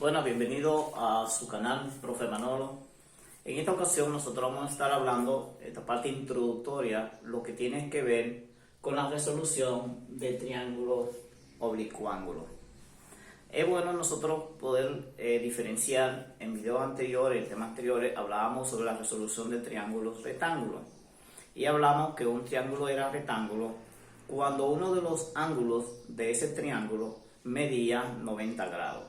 Bueno, bienvenido a su canal, Profe Manolo. En esta ocasión nosotros vamos a estar hablando, esta parte introductoria, lo que tiene que ver con la resolución de triángulos oblicuángulos. Es bueno nosotros poder diferenciar. En videos anteriores, en temas anteriores, hablábamos sobre la resolución de triángulos rectángulos. Y hablamos que un triángulo era rectángulo cuando uno de los ángulos de ese triángulo medía 90 grados.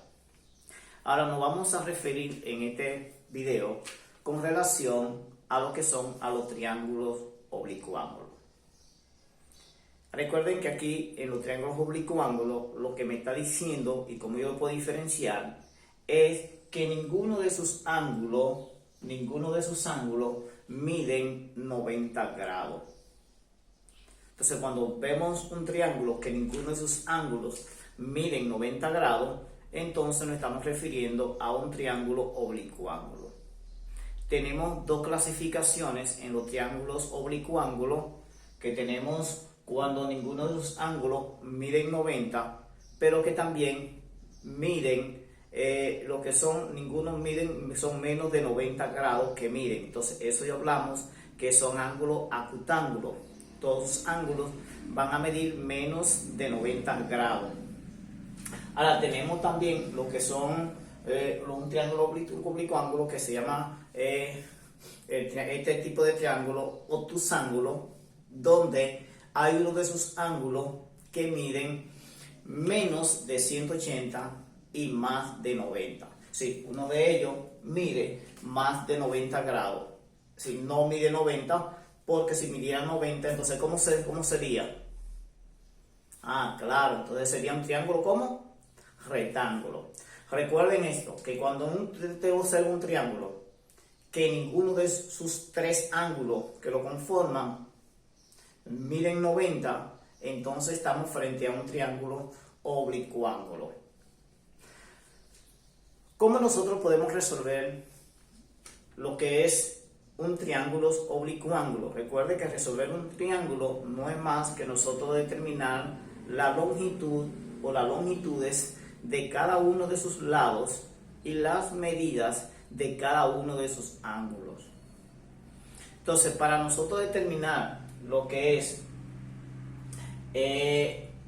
Ahora nos vamos a referir en este video con relación a lo que son a los triángulos oblicuángulos. Recuerden que aquí en los triángulos oblicuángulos lo que me está diciendo y cómo yo lo puedo diferenciar es que ninguno de sus ángulos miden 90 grados. Entonces cuando vemos un triángulo que ninguno de sus ángulos miden 90 grados, entonces nos estamos refiriendo a un triángulo oblicuángulo. Tenemos dos clasificaciones en los triángulos oblicuángulos, que tenemos cuando ninguno de sus ángulos miden 90, pero que también miden lo que son, ninguno miden, son menos de 90 grados que miden. Entonces eso ya hablamos que son ángulos acutángulos. Todos los ángulos van a medir menos de 90 grados. Ahora tenemos también lo que son un triángulo oblicuángulo que se llama este tipo de triángulo obtusángulo, donde hay uno de sus ángulos que miden menos de 180 y más de 90. Sí, uno de ellos mide más de 90 grados. Si no mide 90, porque si midiera 90, entonces ¿cómo sería? Ah, claro, entonces sería un triángulo ¿cómo? Rectángulo. Recuerden esto, que cuando usted observa un triángulo que ninguno de sus tres ángulos que lo conforman miden 90, entonces estamos frente a un triángulo oblicuángulo. ¿Cómo nosotros podemos resolver lo que es un triángulo oblicuángulo? Recuerde que resolver un triángulo no es más que nosotros determinar la longitud o las longitudes de cada uno de sus lados y las medidas de cada uno de sus ángulos. Entonces, para nosotros determinar lo que es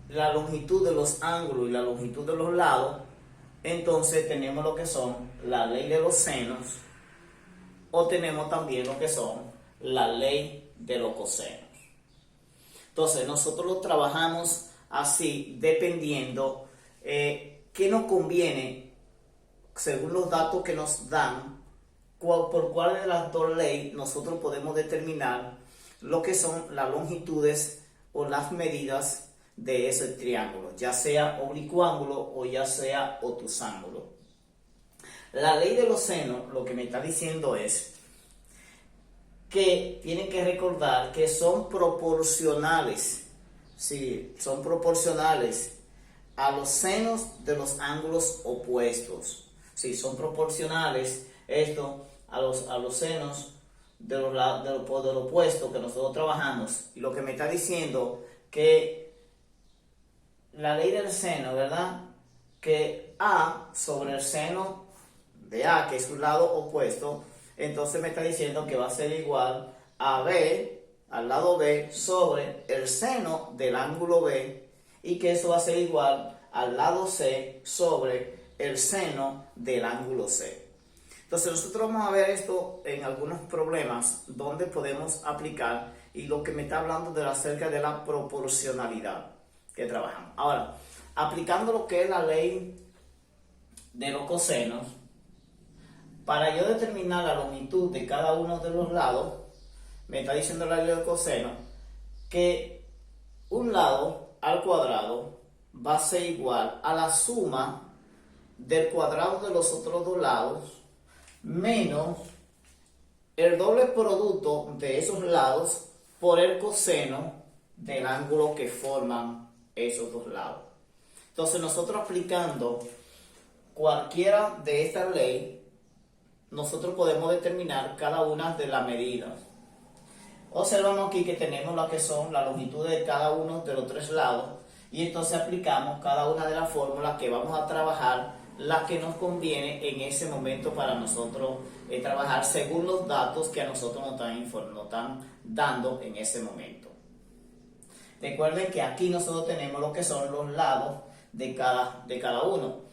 la longitud de los ángulos y la longitud de los lados, entonces tenemos lo que son la ley de los senos, o tenemos también lo que son la ley de los cosenos. Entonces nosotros lo trabajamos así dependiendo qué nos conviene según los datos que nos dan, por cuál de las dos leyes nosotros podemos determinar lo que son las longitudes o las medidas de ese triángulo, ya sea oblicuángulo o ya sea obtusángulo. La ley de los senos lo que me está diciendo es que tienen que recordar que son proporcionales. Sí, son proporcionales a los senos de los ángulos opuestos. Sí, son proporcionales esto a los senos de los del opuesto que nosotros trabajamos. Y lo que me está diciendo que la ley del seno, ¿verdad? Que A sobre el seno de A, que es un lado opuesto, entonces me está diciendo que va a ser igual a B, al lado B, sobre el seno del ángulo B, y que eso va a ser igual al lado C sobre el seno del ángulo C. Entonces nosotros vamos a ver esto en algunos problemas donde podemos aplicar, y lo que me está hablando acerca de la proporcionalidad que trabajamos. Ahora, aplicando lo que es la ley de los cosenos, para yo determinar la longitud de cada uno de los lados, me está diciendo la ley del coseno que un lado al cuadrado va a ser igual a la suma del cuadrado de los otros dos lados menos el doble producto de esos lados por el coseno del ángulo que forman esos dos lados. Entonces nosotros aplicando cualquiera de estas leyes, nosotros podemos determinar cada una de las medidas. Observamos aquí que tenemos lo que son la longitud de cada uno de los tres lados, y entonces aplicamos cada una de las fórmulas que vamos a trabajar la que nos conviene en ese momento para nosotros trabajar según los datos que a nosotros nos están dando en ese momento. Recuerden que aquí nosotros tenemos lo que son los lados de cada uno.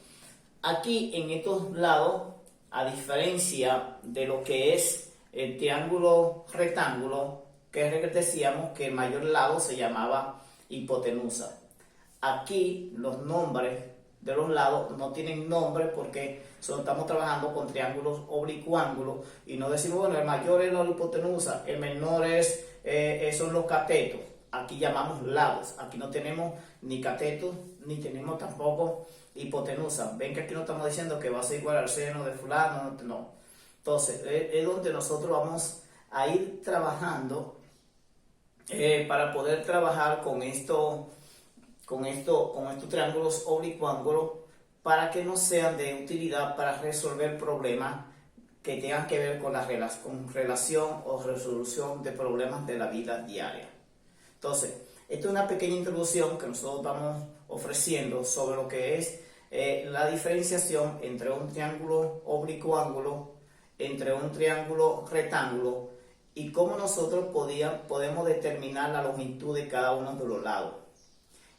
Aquí en estos lados, a diferencia de lo que es el triángulo rectángulo, que decíamos que el mayor lado se llamaba hipotenusa. Aquí los nombres de los lados no tienen nombre porque solo estamos trabajando con triángulos oblicuángulos y no decimos, bueno, el mayor es la hipotenusa, el menor son los catetos. Aquí llamamos lados, aquí no tenemos ni catetos ni tenemos tampoco hipotenusa. Ven que aquí no estamos diciendo que va a ser igual al seno de fulano, no. Entonces es donde nosotros vamos a ir trabajando para poder trabajar con estos triángulos oblicuángulos para que nos sean de utilidad para resolver problemas que tengan que ver con relación o resolución de problemas de la vida diaria. Entonces, esta es una pequeña introducción que nosotros estamos ofreciendo sobre lo que es la diferenciación entre un triángulo oblicuángulo, entre un triángulo rectángulo y cómo nosotros podemos determinar la longitud de cada uno de los lados.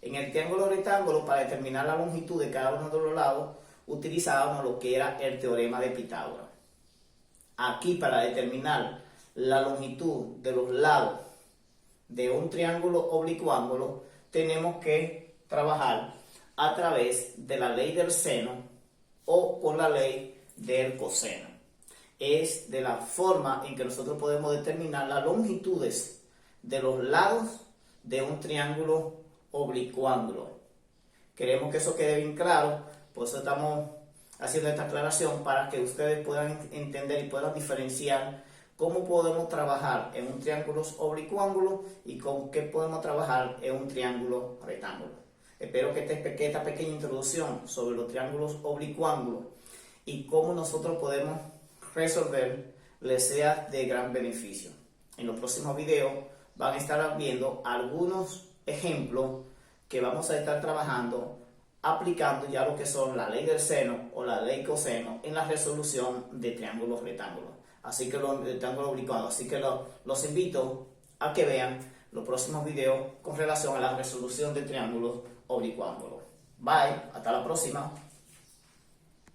En el triángulo rectángulo, para determinar la longitud de cada uno de los lados, utilizábamos lo que era el teorema de Pitágoras. Aquí, para determinar la longitud de los lados de un triángulo oblicuángulo, tenemos que trabajar a través de la ley del seno o con la ley del coseno. Es de la forma en que nosotros podemos determinar las longitudes de los lados de un triángulo oblicuángulo. Queremos que eso quede bien claro, por eso estamos haciendo esta aclaración para que ustedes puedan entender y puedan diferenciar cómo podemos trabajar en un triángulo oblicuángulo y con qué podemos trabajar en un triángulo rectángulo. Espero que esta pequeña introducción sobre los triángulos oblicuángulos y cómo nosotros podemos resolver les sea de gran beneficio. En los próximos videos van a estar viendo algunos ejemplos que vamos a estar trabajando aplicando ya lo que son la ley del seno o la ley coseno en la resolución de triángulos rectángulos. Así que los invito a que vean los próximos videos con relación a la resolución de triángulos oblicuángulos. Bye, hasta la próxima.